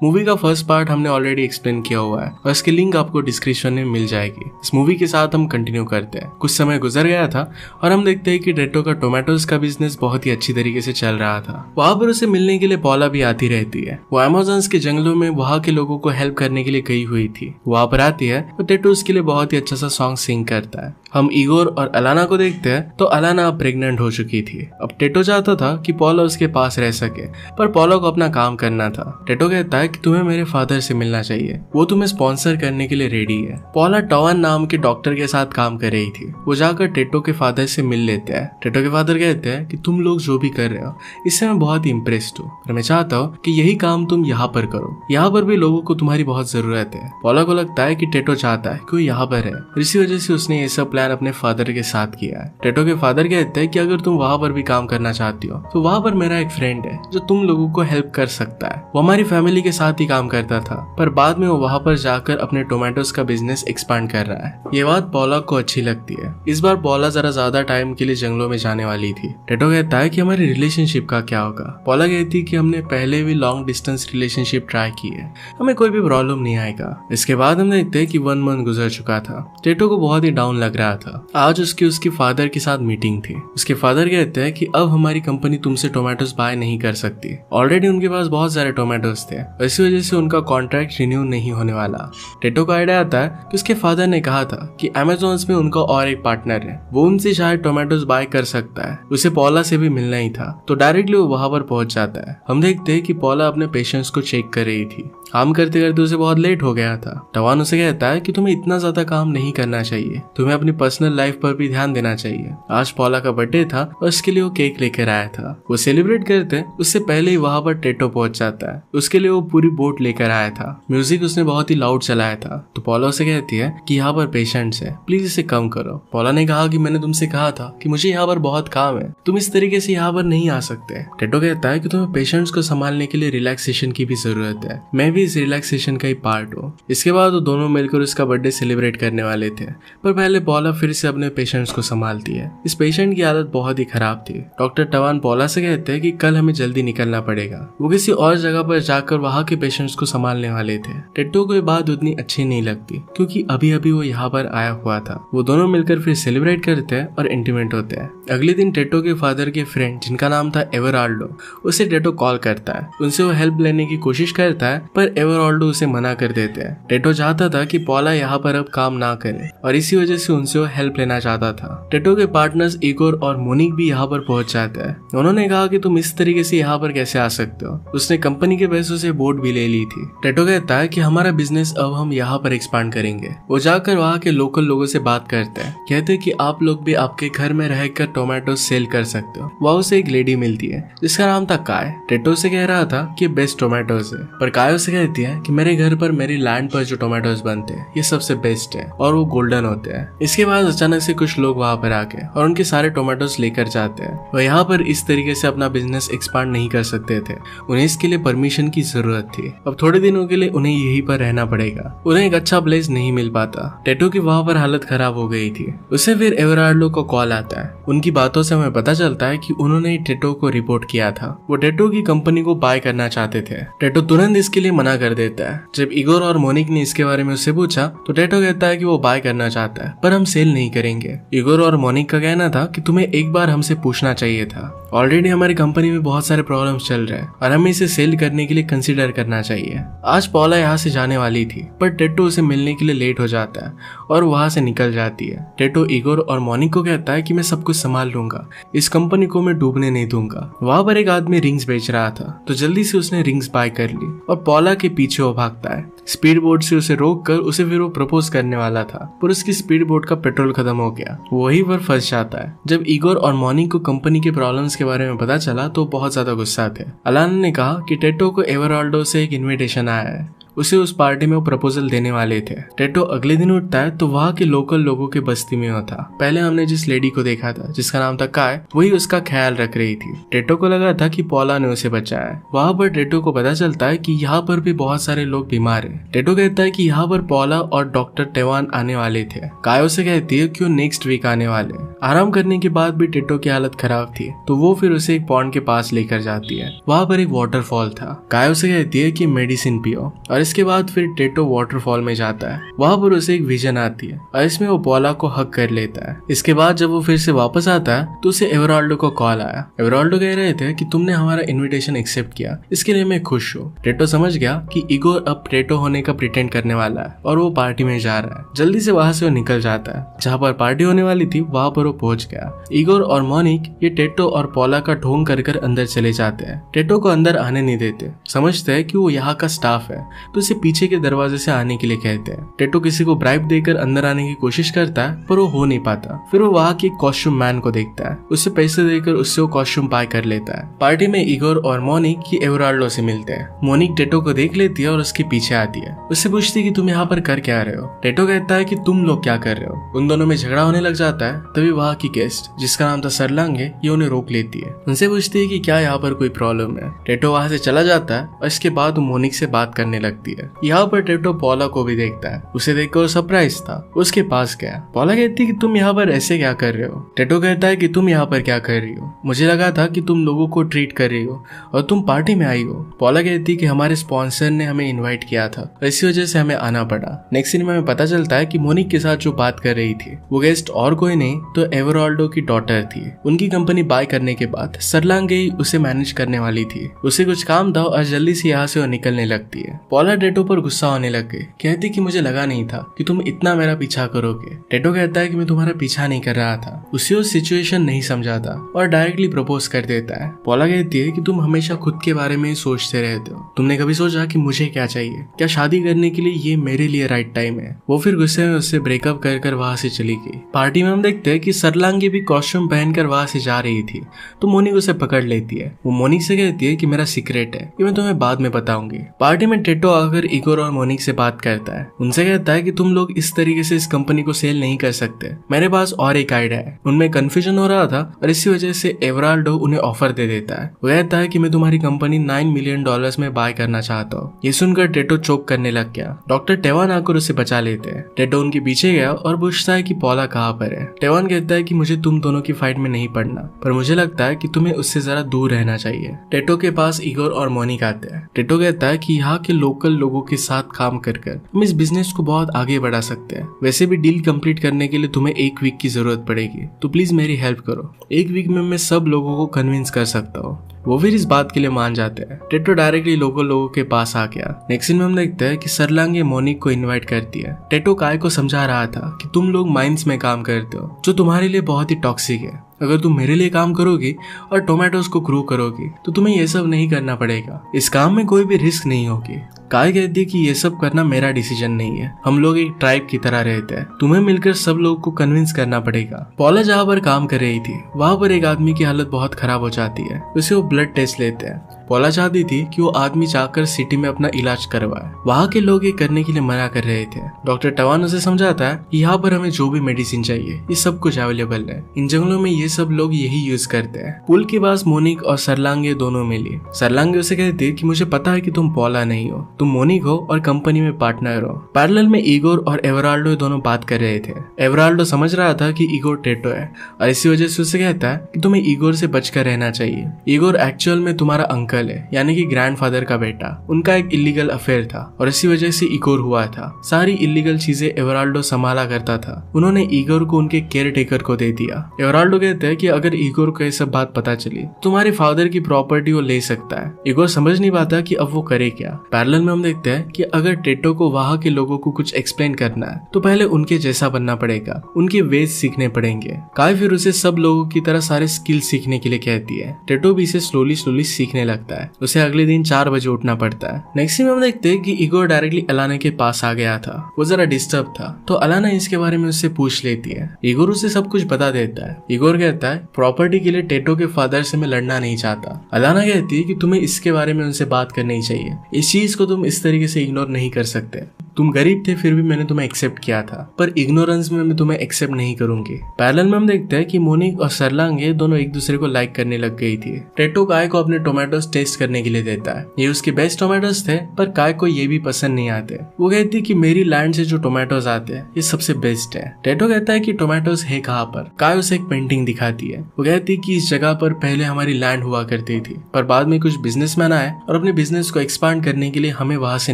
Movie का first part हमने already explain किया हुआ है और इसकी लिंक आपको डिस्क्रिप्शन में मिल जाएगी। इस मूवी के साथ हम कंटिन्यू करते हैं। कुछ समय गुजर गया था और हम देखते हैं कि टेटो का टोमेटोज का बिजनेस बहुत ही अच्छी तरीके से चल रहा था। वहां पर उसे मिलने के लिए पॉला भी आती रहती है। वो अमेज़न्स के जंगलों में वहां के लोगों को हेल्प करने के लिए गई हुई थी। वहां पर आती है तो टेटो उसके लिए बहुत ही अच्छा सा सॉन्ग सिंग करता है। हम इगोर और अलाना को देखते हैं तो अलाना अब प्रेग्नेंट हो चुकी थी। अब टेटो चाहता था कि पॉला उसके पास रह सके, पर पॉला को अपना काम करना था। टेटो कहता है कि तुम्हें मेरे फादर से मिलना चाहिए, वो तुम्हें स्पॉन्सर करने के लिए रेडी है। पॉला टवान नाम के डॉक्टर के साथ काम कर रही थी। वो जाकर टेटो के फादर से मिल लेते हैं। टेटो के फादर कहते हैं कि तुम लोग जो भी कर रहे हो इससे मैं बहुत ही इम्प्रेस्ड हूँ, पर मैं चाहता हूँ कि यही काम तुम यहाँ पर करो। यहाँ पर भी लोगों को तुम्हारी बहुत जरूरत है। पॉला को लगता है कि टेटो चाहता है कि वो यहाँ पर है, इसी वजह से उसने ये सब प्लान अपने फादर के साथ किया है। टेटो के फादर कहते हैं कि अगर तुम वहां पर भी काम करना चाहती हो तो वहां पर मेरा एक फ्रेंड है जो तुम लोगों को हेल्प कर सकता है। वो हमारी फैमिली के साथ ही काम करता था, पर बाद में वो वहां पर जाकर अपने टोमेटोज का बिजनेस एक्सपांड कर रहा है। ये बात पॉला को अच्छी लगती है। इस बार पॉला जरा ज्यादा टाइम के लिए जंगलों में जाने वाली थी। टेटो कहता है कि हमारी रिलेशनशिप का क्या होगा। पॉला कहती है कि हमने पहले भी लॉन्ग डिस्टेंस रिलेशनशिप ट्राई की है, हमें कोई भी प्रॉब्लम नहीं आएगा। इसके बाद हम देखते हैं कि 1 मंथ गुजर चुका था। टेटो को बहुत ही डाउन लग रहा था। आज उसके फादर के साथ मीटिंग थी। उसके फादर कहते हैं कि अब हमारी कंपनी तुमसे टोमेटोज बाय नहीं कर सकती। ऑलरेडी उनके पास बहुत सारे टोमेटोज थे, इसी वजह से उनका कॉन्ट्रैक्ट रिन्यू नहीं होने वाला। टेटो को आइडिया आता है कि उसके फादर ने कहा था कि अमेज़न्स में उनका और एक पार्टनर है, वो उनसे शायद टोमेटोज बाय कर सकता है। उसे पॉला से भी मिलना ही था, तो डायरेक्टली वो वहां पर पहुंच जाता है। हम देखते हैं कि पॉला अपने पेशेंट्स को चेक कर रही थी। काम करते करते उसे बहुत लेट हो गया था। टवान उसे कहता है कि तुम्हें इतना ज्यादा काम नहीं करना चाहिए, तुम्हें अपनी पर्सनल लाइफ पर भी ध्यान देना चाहिए। आज पॉला का बर्थडे था और उसके लिए वो केक लेकर आया था। वो सेलिब्रेट करते उससे पहले ही वहां पर टेटो पहुंच जाता है। उसके लिए वो पूरी बोट लेकर आया था। म्यूजिक उसने बहुत ही लाउड चलाया था। तो पॉला उसे कहती है कि यहाँ पर पेशेंट्स है, प्लीज इसे कम करो। पॉला ने कहा कि मैंने तुमसे कहा था कि मुझे यहाँ पर बहुत काम है, तुम इस तरीके से यहाँ पर नहीं आ सकते। टेटो कहता है कि तुम्हें पेशेंट्स को संभालने के लिए रिलैक्सेशन की भी जरूरत है, मैं भी इस रिलैक्सेशन का ही पार्ट हूँ। इसके बाद वो दोनों मिलकर उसका बर्थडे सेलिब्रेट करने वाले थे, पर पहले पॉला फिर से अपने पेशेंट्स को संभालती है। इस पेशेंट की हालत बहुत ही खराब थी। डॉक्टर टवान पॉला से कहते हैं कि कल हमें जल्दी निकलना पड़ेगा। वो किसी और जगह पर जाकर वहाँ के पेशेंट्स को संभालने वाले थे। टेटो को ये बात उतनी अच्छी नहीं लगती, क्योंकि अभी अभी वो यहाँ पर आया हुआ था। वो दोनों मिलकर फिर सेलिब्रेट करते हैं और इंटीमेट होते हैं। अगले दिन टेटो के फादर के फ्रेंड जिनका नाम था एवराल्डो, उसे टेटो कॉल करता है। उनसे वो हेल्प लेने की कोशिश करता है, पर एवराल्डो उसे मना कर देते हैं। टेटो चाहता था कि पॉला यहाँ पर अब काम ना करे और इसी वजह से उनसे वो हेल्प लेना चाहता था। टेटो के पार्टनर्स इगोर और मोनिक भी यहाँ पर पहुंच जाते हैं। उन्होंने कहा कि तुम इस तरीके से यहाँ पर कैसे आ सकते हो। उसने कंपनी के पैसों से बोट भी ले ली थी। टेटो कहता है कि हमारा बिजनेस अब हम यहाँ पर एक्सपांड करेंगे। वो जाकर वहाँ के लोकल लोगों से बात करते हैं। कहते हैं कि आप लोग भी आपके घर में रहकर टोमेटो सेल कर सकते हो। वहाँ उसे एक लेडी मिलती है जिसका नाम था काय। टेटो से कह रहा था कि बेस्ट टोमेटोज है, पर काय उसे कहती है कि मेरे घर पर मेरी लैंड पर जो टोमेटोज बनते हैं ये सबसे बेस्ट है और वो गोल्डन होते हैं। इसके बाद अचानक से कुछ लोग वहाँ पर आके और उनके सारे टोमेटोज लेकर जाते हैं। वो यहाँ पर इस तरीके से अपना बिजनेस एक्सपांड नहीं कर सकते थे, उन्हें इसके लिए परमिशन की जरूरत थी। अब थोड़े दिनों के लिए उन्हें यहीं पर रहना पड़ेगा। उन्हें एक अच्छा प्लेस नहीं मिल पाता। टेटो की वहाँ पर हालत खराब हो गई थी। उसे फिर एवराल्डो को कॉल आता है। उनकी बातों से हमें पता चलता है कि उन्होंने टेटो को रिपोर्ट किया था। वो टेटो की कंपनी को बाय करना चाहते थे। टेटो तुरंत इसके लिए मना कर देता है। जब इगोर और मोनिक ने इसके बारे में उससे पूछा तो टेटो कहता है कि वो बाय करना चाहता है, पर हम सेल नहीं करेंगे। इगोर और मोनिक का कहना था कि तुम्हें एक बार हमसे पूछना चाहिए था। ऑलरेडी हमारी कंपनी में बहुत सारे प्रॉब्लम्स चल रहे हैं और हमें इसे सेल करने के लिए कंसीडर करना चाहिए। आज पॉला यहाँ से जाने वाली थी, पर टेटो उसे मिलने के लिए लेट हो जाता है और वहां से निकल जाती है। टेटो इगोर और मोनिक को कहता है कि मैं सब कुछ संभाल लूंगा, इस कंपनी को मैं डूबने नहीं दूंगा। वहां पर एक आदमी रिंग्स बेच रहा था, तो जल्दी से उसने रिंग्स बाय कर ली और पॉला के पीछे वो भागता है। स्पीड बोट से उसे रोक कर उसे फिर वो प्रपोज करने वाला था, पर उसकी स्पीड बोट का पेट्रोल खत्म हो गया। वही पर फंस जाता है। जब इगोर और मोनिक को कंपनी के प्रॉब्लम्स के बारे में पता चला तो बहुत ज्यादा गुस्सा थे। अलाना ने कहा कि टेटो को एवराल्डो से एक इनविटेशन आया है, उसे उस पार्टी में वो प्रपोजल देने वाले थे। टेटो अगले दिन उठता है तो वहाँ के लोकल लोगों की बस्ती में होता। पहले हमने जिस लेडी को देखा था जिसका नाम था काय, वही उसका ख्याल रख रही थी। टेटो को लगा था कि पॉला ने उसे बचाया है। वहाँ पर टेटो को पता चलता है कि यहाँ पर भी बहुत सारे लोग बीमार हैं। टेटो कहता है कि यहाँ पर पॉला और डॉक्टर टेवान आने वाले थे। काय उसे कहती है कि वो नेक्स्ट वीक आने वाले। आराम करने के बाद भी टेटो की हालत खराब थी तो वो फिर उसे एक पॉन्ड के पास लेकर जाती है। वहाँ पर एक वाटरफॉल था। काय उसे कहती है कि मेडिसिन पियो और इसके बाद फिर टेटो वाटरफॉल में जाता है। वहाँ पर उसे एक विजन आती है और इसमें वो पॉला को हक कर लेता है। इसके बाद जब वो फिर से वापस आता है तो उसे एवराल्डो को कॉल आया। एवराल्डो कह रहे थे कि तुमने हमारा इन्विटेशन एक्सेप्ट किया, इसके लिए मैं खुश हूँ। टेटो समझ गया कि इगोर अब टेटो होने का प्रिटेंड करने वाला है और वो पार्टी में जा रहा है। जल्दी से वहाँ से वो निकल जाता है। जहाँ पर पार्टी होने वाली थी वहाँ पर वो पहुंच गया। इगोर और मोनिक ये टेटो और पॉला का ढोंग कर कर अंदर चले जाते हैं। टेटो को अंदर आने नहीं देते, समझते हैं कि वो यहाँ का स्टाफ है तो इसे पीछे के दरवाजे से आने के लिए कहते हैं। टेटो किसी को ब्राइब देकर अंदर आने की कोशिश करता है पर वो हो नहीं पाता। फिर वो वहाँ के कॉस्ट्यूम मैन को देखता है, उससे पैसे देकर उससे वो कॉस्ट्यूम बाय कर लेता है। पार्टी में इगोर और मोनिक की एवराल्डो से मिलते हैं। मोनिक टेटो को देख लेती है और उसके पीछे आती है। उससे पूछती है कि तुम यहाँ पर कर क्या रहे हो। टेटो कहता है कि तुम लोग क्या कर रहे हो। उन दोनों में झगड़ा होने लग जाता है। तभी वहाँ की गेस्ट जिसका नाम था सरलांगे ये उन्हें रोक लेती है। उनसे पूछती है कि क्या यहाँ पर कोई प्रॉब्लम है। टेटो वहाँ से चला जाता है और इसके बाद मोनिक से बात करने लगती है। यहाँ पर टेटो पॉला को भी देखता है। उसे देखकर वो सरप्राइज था, उसके पास गया। पॉला कहती है कि तुम यहाँ पर ऐसे क्या कर रहे हो। टेटो कहता है कि तुम यहाँ पर क्या कर रही हो, मुझे लगा था कि तुम लोगों को ट्रीट कर रही हो और तुम पार्टी में आई हो। पॉला कहती है कि हमारे स्पॉन्सर ने हमें इन्वाइट किया था और इसी वजह से हमें आना पड़ा। नेक्स्ट सीन में पता चलता है कि मोनिक के साथ जो बात कर रही थी वो गेस्ट और कोई नहीं तो एवराल्डो की डॉटर थी। उनकी कंपनी बाय करने के बाद सरलांगे उसे मैनेज करने वाली थी। उसे कुछ काम था और जल्दी से यहाँ से वो निकलने लगती है। पॉला टेटो पर गुस्सा होने लग गई, कहती कि मुझे लगा नहीं था कि तुम इतना मेरा पीछा करोगे। टेटो कहता है कि मैं तुम्हारा पीछा नहीं कर रहा था, उसे वो सिचुएशन नहीं समझा था और डायरेक्टली प्रपोज कर देता है। पॉला कहती है कि तुम हमेशा खुद के बारे में सोचते रहते हो, तुमने कभी सोचा कि मुझे क्या चाहिए, क्या शादी करने के लिए ये मेरे लिए राइट टाइम है। वो फिर गुस्से में उससे ब्रेकअप कर कर वहां से चली गई। पार्टी में हम देखते हैं कि सरलांगी भी कॉस्ट्यूम पहनकर वहां से जा रही थी तो मोनिक उसे पकड़ लेती है। वो मोनिक से कहती है कि मेरा सीक्रेट है, ये मैं तुम्हें बाद में बताऊंगी। पार्टी में टेटो आकर इगोर और मोनिक से बात करता है। उनसे कहता है कि तुम लोग इस तरीके से इस कंपनी को सेल नहीं कर सकते, मेरे पास और एक आइडिया है। उनमें कंफ्यूजन हो रहा था और इसी वजह से एवराल्डो उन्हें ऑफर दे देता है। वो कहता है कि मैं तुम्हारी कंपनी $9 मिलियन में बाय करना चाहता हूँ। ये सुनकर टेटो चोक करने लग गया। डॉक्टर टेवान आकर उसे बचा लेते हैं। टेटो उनके पीछे गया और पूछता है कि पॉला कहाँ पर है। टेवान कहता है कि मुझे तुम दोनों की फाइट में नहीं पड़ना, पर मुझे लगता है कि तुम्हें उससे जरा दूर रहना चाहिए। टेटो के पास इगोर और मोनिक आते हैं। टेटो कहता है कि यहाँ के लोकल लोगों के साथ काम कर हम इस बिजनेस को बहुत आगे बढ़ा सकते हैं। वैसे भी डील कंप्लीट करने के लिए तुम्हें 1 वीक की जरूरत पड़ेगी, तो प्लीज मेरी हेल्प करो। 1 वीक में मैं सब लोगों को कन्विंस कर सकता हूँ। वो फिर इस बात के लिए मान जाते हैं। टेटो डायरेक्टली लोकल लोगों के पास आ गया। नेक्स्ट सीन में हम देखते हैं कि सरलांगे मोनिक को इनवाइट करती है। टेटो काय को समझा रहा था कि तुम लोग माइंस में काम करते हो जो तुम्हारे लिए बहुत ही टॉक्सिक है। अगर तुम मेरे लिए काम करोगी और टोमेटोज को ग्रो करोगी तो तुम्हें ये सब नहीं करना पड़ेगा। इस काम में कोई भी रिस्क नहीं होगी। काय कहती है कि ये सब करना मेरा डिसीजन नहीं है, हम लोग एक ट्राइब की तरह रहते हैं, तुम्हें मिलकर सब लोगों को कन्विंस करना पड़ेगा। पॉला जहाँ पर काम कर रही थी वहाँ पर एक आदमी की हालत बहुत खराब हो जाती है। उसे वो ब्लड टेस्ट लेते हैं। पॉला चाहती थी कि वो आदमी जाकर सिटी में अपना इलाज करवाए। वहाँ के लोग ये करने के लिए मना कर रहे थे। डॉक्टर टवान उसे समझाता है कि यहाँ पर हमें जो भी मेडिसिन चाहिए ये सब कुछ अवेलेबल है, इन जंगलों में ये सब लोग यही यूज करते हैं। पुल के पास मोनिक और सरलांगे दोनों मिली। सरलांगे उसे कहती है कि मुझे पता है कि तुम पॉला नहीं हो, तुम मोनिक हो और कंपनी में पार्टनर हो। पैरेलल में इगोर और एवराल्डो दोनों बात कर रहे थे। एवराल्डो समझ रहा था कि इगोर टेटो है और इसी वजह से उसे कहता है कि तुम्हें इगोर से बचकर रहना चाहिए। इगोर एक्चुअल में तुम्हारा अंकल है, यानी कि ग्रैंडफादर का बेटा। उनका एक इलीगल अफेयर था और इसी वजह से इगोर हुआ था। सारी इलीगल चीजें एवराल्डो संभाला करता था। उन्होंने इगोर को उनके केयर टेकर को दे दिया। एवराल्डो कहते हैं कि अगर इगोर को ये सब बात पता चली तुम्हारे फादर की प्रॉपर्टी वो ले सकता है। इगोर समझ नहीं पाता कि अब वो करे क्या। पैरेलल में हम देखते हैं कि अगर टेटो को वहाँ के लोगों को कुछ एक्सप्लेन करना है तो पहले उनके जैसा बनना पड़ेगा, उनके वेज सीखने पड़ेंगे। काय फिर उसे सब लोगों की तरह सारे स्किल सीखने के लिए कहती है। टेटो भी इसे स्लोली सीखने लगता लगता है। उसे अगले दिन 4 बजे उठना पड़ता है। नेक्स्ट में हम देखते हैं कि इगोर डायरेक्टली अलाना के पास आ गया था। वो जरा डिस्टर्ब था तो अलाना इसके बारे में उससे पूछ लेती है। इगोर उसे सब कुछ बता देता है। इगोर कहता है प्रॉपर्टी के लिए टेटो के फादर से मैं लड़ना नहीं चाहता। अलाना कहती है कि तुम्हें इसके बारे में उनसे बात करनी चाहिए, इस चीज को तुम इस तरीके से इग्नोर नहीं कर सकते। तुम गरीब थे फिर भी मैंने तुम्हें एक्सेप्ट किया था, पर इग्नोरेंस में मैं तुम्हें एक्सेप्ट नहीं करूंगी। पैरेलल में हम देखते हैं कि मोनिक और सरलांगे दोनों एक दूसरे को लाइक करने लग गई थी। टेटो काय को अपने टोमेटोज टेस्ट करने के लिए देता है। ये उसके बेस्ट टोमेटोज थे, पर काय को ये भी पसंद नहीं आते। वो कहती है कि मेरी लैंड से जो टोमेटोज आते हैं ये सबसे बेस्ट है। टेटो कहता है कि टोमेटोज है कहाँ पर। काय उसे एक पेंटिंग दिखाती है। वो कहती है कि इस जगह पर पहले हमारी लैंड हुआ करती थी, पर बाद में कुछ बिजनेसमैन आए और अपने बिजनेस को एक्सपांड करने के लिए हमें वहां से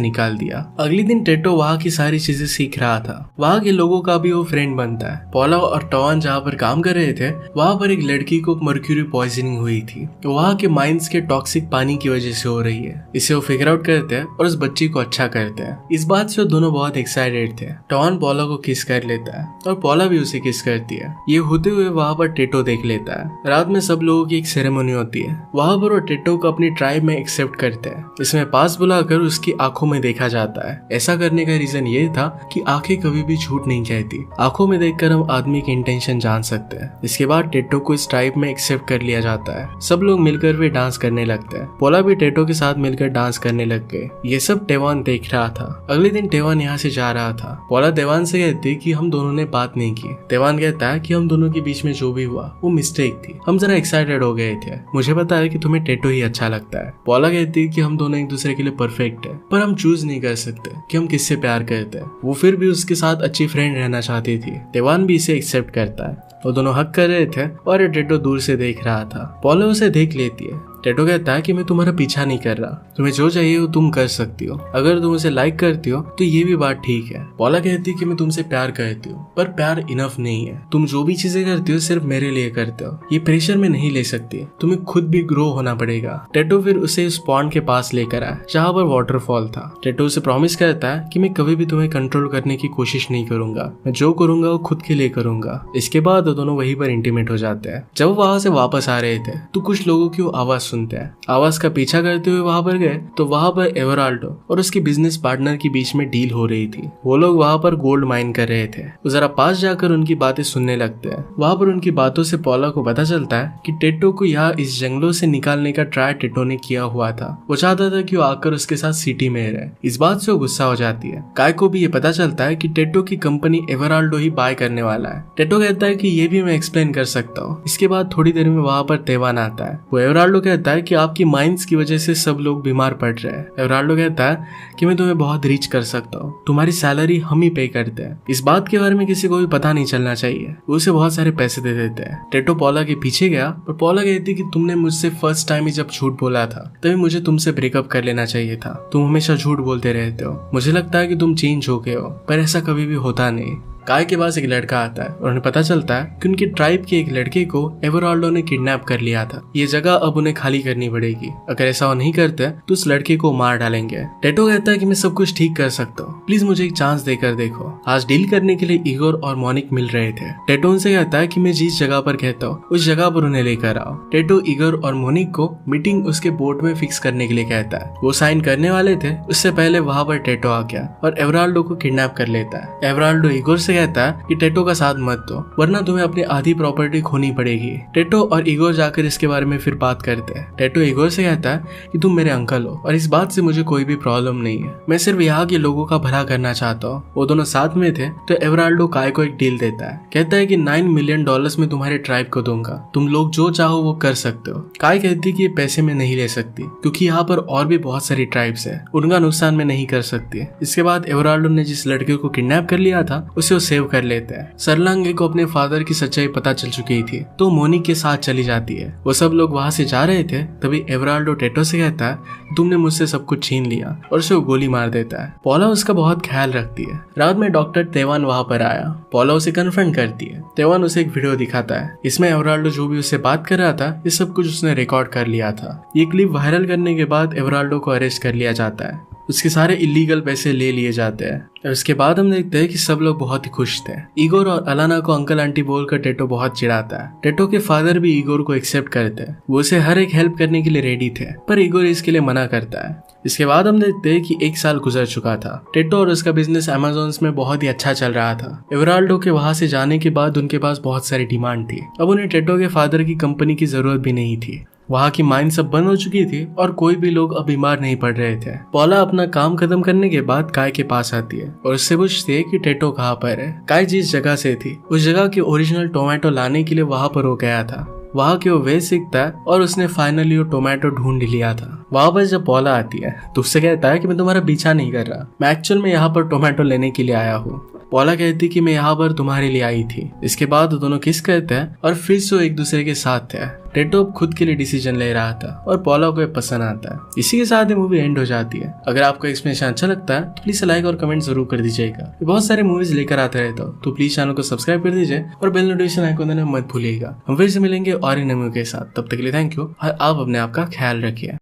निकाल दिया। अगले दिन टेटो वहां की सारी चीजें सीख रहा था। वहाँ के लोगों का भी वो फ्रेंड बनता है। पॉला और टॉन जहाँ पर काम कर रहे थे वहाँ पर एक लड़की को मर्क्यूरी पॉइजनिंग हुई थी। वहाँ के माइंस के टॉक्सिक पानी की वजह से हो रही है। इसे वो फिगर आउट करते हैं और उस बच्ची को अच्छा करते हैं। इस बात से वो दोनों बहुत एक्साइटेड थे। टॉन पॉला को किस कर लेता है और पॉला भी उसे किस करती है। ये होते हुए वहाँ पर टेटो देख लेता है। रात में सब लोगों की एक सेरेमनी होती है। वहाँ पर वो टेटो को अपनी ट्राइब में एक्सेप्ट करते हैं। इसमें पास बुलाकर उसकी आंखों में देखा जाता है। ऐसा करने का रीजन ये था कि आंखें कभी भी झूठ नहीं कहती। आंखों में देखकर हम आदमी की इंटेंशन जान सकते हैं। इसके बाद टेटो को इस ट्राइब में एक्सेप्ट कर लिया जाता है। सब लोग मिलकर वे डांस करने लगते हैं। पोला भी टेटो के साथ मिलकर डांस करने लग गए। ये सब टेवान देख रहा था। अगले दिन टेवान यहाँ से जा रहा था। पोला देवान से कहती कि हम दोनों ने बात नहीं की। देवान कहता है कि हम दोनों के बीच में जो भी हुआ वो मिस्टेक थी, हम जरा एक्साइटेड हो गए थे। मुझे पता है कि तुम्हें टेटो ही अच्छा लगता है। पोला कहती है कि हम दोनों एक दूसरे के लिए परफेक्ट है, पर हम चूज नहीं कर सकते कि हम किससे प्यार करते हैं। वो फिर भी उसके साथ अच्छी फ्रेंड रहना चाहती थी। देवान भी इसे एक्सेप्ट करता है। वो दोनों हक कर रहे थे और टेटो दूर से देख रहा था। पोला उसे देख लेती है। टेटो कहता है कि मैं तुम्हारा पीछा नहीं कर रहा, तुम्हें जो चाहिए वो तुम कर सकती हो। अगर तुम उसे लाइक करती हो तो ये भी बात ठीक है। पोला कहती है कि मैं तुमसे प्यार करती हूँ, पर प्यार इनफ नहीं है। तुम जो भी चीजें करती हो सिर्फ मेरे लिए करते हो, ये प्रेशर में नहीं ले सकती, तुम्हें खुद भी ग्रो होना पड़ेगा। टेटो फिर उसे उस पॉन्ड के पास लेकर आया जहाँ पर वाटरफॉल था। टेटो उसे प्रॉमिस करता है कि मैं कभी भी तुम्हें कंट्रोल करने की कोशिश नहीं करूंगा, मैं जो करूंगा वो खुद के लिए करूंगा। इसके बाद दोनों वहीं पर इंटीमेट हो जाते हैं। जब वो वहां से वापस आ रहे थे तो कुछ लोगों की आवाज सुनते हैं। आवाज का पीछा करते हुए वहां पर गए तो वहां पर एवराल्डो और उसके बिजनेस पार्टनर के बीच में डील हो रही थी। वो लोग वहां पर गोल्ड माइन कर रहे थे। वो जरा पास जाकर उनकी बातें सुनने लगते हैं। वहां पर उनकी बातों से पोला को पता चलता है कि टेटो को यहाँ इस जंगलों से निकालने का ट्राई टेटो ने किया हुआ था। वो चाहता था कि वो आकर उसके साथ सिटी में रहे। इस बात से वो गुस्सा हो जाती है। काय को भी ये पता चलता है कि टेटो की कंपनी एवराल्डो ही बाय करने वाला है। टेटो कहता है कि ये भी मैं एक्सप्लेन कर सकता हूँ। इसके बाद थोड़ी देर में वहां पर तेवान आता है। वो एवराल्डो कहता है कि आपकी माइंस की वजह से सब लोग बीमार पड़ रहे हैं। एवराल्डो कहता है कि मैं तुम्हें बहुत रिच कर सकता हूँ, तुम्हारी सैलरी हम ही पे करते हैं। इस बात के बारे में किसी को भी पता नहीं चलना चाहिए। वो उसे बहुत सारे पैसे दे देते हैं। टेटो पोला के पीछे गया और पोला कहती कि तुमने मुझसे फर्स्ट टाइम ही जब झूठ बोला था तभी मुझे तुमसे ब्रेकअप कर लेना चाहिए था। तुम हमेशा झूठ बोलते रहते हो। मुझे लगता है कि तुम चेंज हो गए हो, पर ऐसा कभी भी होता नहीं। काय के पास एक लड़का आता है और उन्हें पता चलता है कि उनकी ट्राइब के एक लड़के को एवराल्डो ने किडनैप कर लिया था। ये जगह अब उन्हें खाली करनी पड़ेगी। अगर ऐसा वो नहीं करते तो उस लड़के को मार डालेंगे। टेटो कहता है कि मैं सब कुछ ठीक कर सकता हूँ, प्लीज मुझे एक चांस देकर देखो। आज डील करने के लिए इगोर और मोनिक मिल रहे थे। टेटो उनसे कहता है कि मैं जिस जगह पर कहता हूँ उस जगह पर उन्हें लेकर आओ। टेटो इगोर और मोनिक को मीटिंग उसके बोट में फिक्स करने के लिए कहता है। वो साइन करने वाले थे, उससे पहले वहां पर टेटो आ गया और एवराल्डो को किडनैप कर लेता है। एवराल्डो इगोर से कहता है कि टेटो का साथ मत दो, वरना तुम्हें अपनी आधी प्रॉपर्टी खोनी पड़ेगी। टेटो और इगोर जाकर इसके बारे में फिर बात करते हैं। टेटो इगोर से कहता है कि तुम मेरे अंकल हो और इस बात से मुझे कोई भी प्रॉब्लम नहीं है, मैं सिर्फ यहाँ के लोगों का भला करना चाहता हूँ। वो दोनों साथ में थे तो एवराल्डो काय को एक डील देता है। कहता है कि $9 मिलियन में तुम्हारे ट्राइब को दूंगा, तुम लोग जो चाहो वो कर सकते हो। काय कहती है कि ये पैसे में नहीं ले सकती क्योंकि यहाँ पर और भी बहुत सारी ट्राइब्स है, उनका नुकसान में नहीं कर सकती। इसके बाद एवराल्डो ने जिस लड़के को किडनैप कर लिया था उसे वो सेव कर लेता है। सरलांगे को अपने फादर की सच्चाई पता चल चुकी थी तो मोनिक के साथ चली जाती है। वो सब लोग वहां से जा रहे थे तभी एवराल्डो टेटो से कहता है तुमने मुझसे सब कुछ छीन लिया और उसे वो गोली मार देता है। पोला उसका बहुत ख्याल रखती है। रात में डॉक्टर तेवान वहां पर आया। पोला उसे कन्फ्रंट करती है। तेवान उसे एक वीडियो दिखाता है। इसमें एवराल्डो जो भी उससे बात कर रहा था ये सब कुछ उसने रिकॉर्ड कर लिया था। ये क्लिप वायरल करने के बाद एवराल्डो को अरेस्ट कर लिया जाता है। उसके सारे इलीगल पैसे ले लिए जाते हैं। और उसके बाद हम देखते हैं कि सब लोग बहुत ही खुश थे। इगोर और अलाना को अंकल आंटी बोलकर टेटो बहुत चिढ़ाता है। टेटो के फादर भी इगोर को एक्सेप्ट करते हैं, वो उसे हर एक हेल्प करने के लिए रेडी थे, पर इगोर इसके लिए मना करता है। इसके बाद हम देखते हैं कि 1 साल गुजर चुका था। टेटो और उसका बिजनेस अमेज़न में बहुत ही अच्छा चल रहा था। एवराल्डो के वहां से जाने के बाद उनके पास बहुत सारी डिमांड थी। अब उन्हें टेटो के फादर की कंपनी की जरूरत भी नहीं थी। वहाँ की माइन सब बंद हो चुकी थी और कोई भी लोग अब बीमार नहीं पड़ रहे थे। पॉला अपना काम खत्म करने के बाद काय के पास आती है और उससे पूछती है कि टेटो कहाँ पर है। काय जिस जगह से थी उस जगह की ओरिजिनल टोमेटो लाने के लिए वहाँ पर वो गया था। वहाँ के वो वे सीखता है और उसने फाइनली वो टोमेटो ढूंढ लिया था। वहाँ पर जब पॉला आती है तो उससे कहता है कि मैं तुम्हारा पीछा नहीं कर रहा, मैं एक्चुअल में यहाँ पर टोमेटो लेने के लिए आया हूँ। पॉला कहती कि मैं यहाँ पर तुम्हारे लिए आई थी। इसके बाद दोनों किस करते हैं और फिर से एक दूसरे के साथ थे। टेटो खुद के लिए डिसीजन ले रहा था और पॉला को पसंद आता है। इसी के साथ ये मूवी एंड हो जाती है। अगर आपको एक्सप्लेनेशन अच्छा लगता है तो प्लीज लाइक और कमेंट जरूर कर दीजिएगा। बहुत सारे मूवीज लेकर आते रहता हूँ, तो प्लीज चैनल को सब्सक्राइब कर दीजिए और बेल नोटिफिकेशन आइकन देना मत भूलिएगा। हम फिर से मिलेंगे और इन मूवी के साथ। तब तक के लिए थैंक यू और आप अपने आप का ख्याल रखिए।